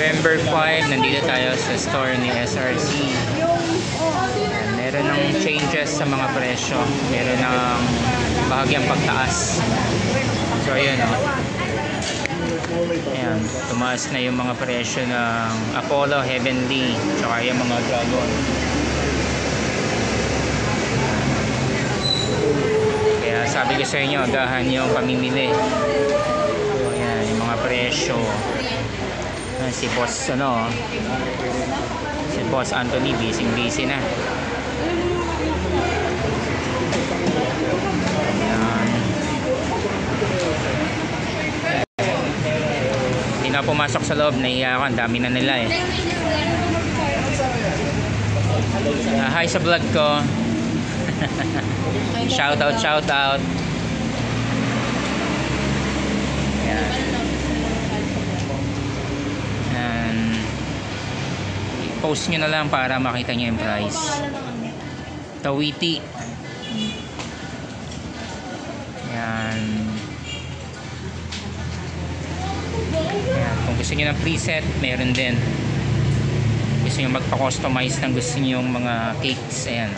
November 5, nandito tayo sa store ni SRC. Ayan, meron ng changes sa mga presyo. Meron ng bahagyang pagtaas. So ayun o. Ayan, tumaas na yung mga presyo ng Apollo, Heavenly, tsaka yung mga Dragon. Kaya sabi ko sa inyo, agahan yung pamimili. So ayan, yung mga presyo. Si Boss si Boss Anthony busy na. Ayan. Hindi na pumasok sa loob, nahiya ako, ang dami na nila eh. Hi sa vlog ko. shout out. Ayan. Post nyo na lang para makita nyo yung price. Tawiti. Ayan. Ayan. Kung gusto nyo ng preset, meron din. Gusto nyo magpa-customize ng gusto nyo yung mga cakes. Ayan.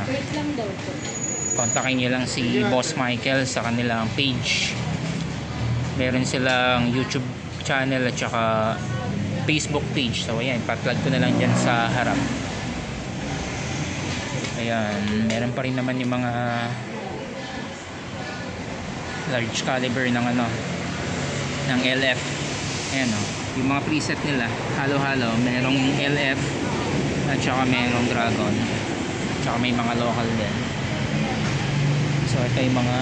Kontakin nyo lang si Boss Michael sa kanilang page. Meron silang YouTube channel at saka Facebook page. So ayan, pa-plug ko na lang dyan sa harap. Ayan, meron pa rin naman yung mga large caliber ng ng LF. Ayan o, yung mga preset nila halo-halo, merong LF at saka merong Dragon, at saka may mga local din. So ito yung mga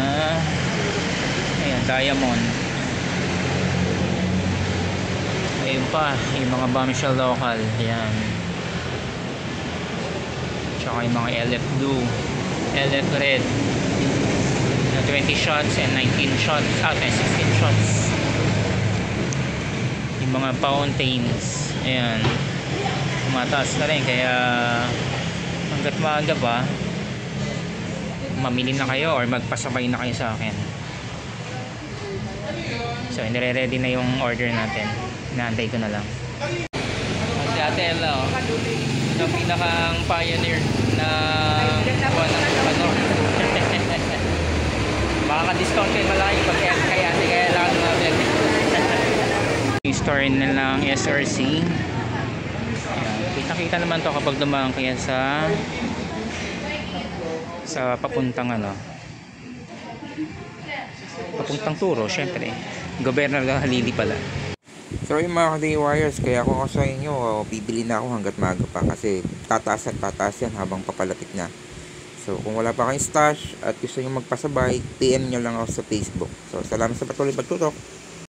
ayan, Diamond. Ayun pa, yung mga bombshell local. Ayan. Tsaka yung mga LF blue, LF red, 20 shots and 19 shots, 16 shots. Yung mga fountains. Ayan, tumataas na rin, kaya hanggat maaga pa, mamili na kayo or magpasabay na kayo sa akin. So nire-ready na yung order natin. Inaantay ko na lang. Si Ate Ella, yung pinakang pioneer na makaka-discount kayo malaki pag kay Ate, kaya lang natin. Yung store na lang SRC. Kita-kita naman to kapag dumaan kaya sa papuntang papuntang Turo, syempre. Governor Halili pala. So yung mga day wires, kaya ako sa inyo, bibili na ako hanggat maaga pa kasi tataas at tataas yan habang papalapit na. So kung wala pa kayong stash at gusto nyo magpasabay, PM nyo lang ako sa Facebook. So salamat sa patuloy pagtutok.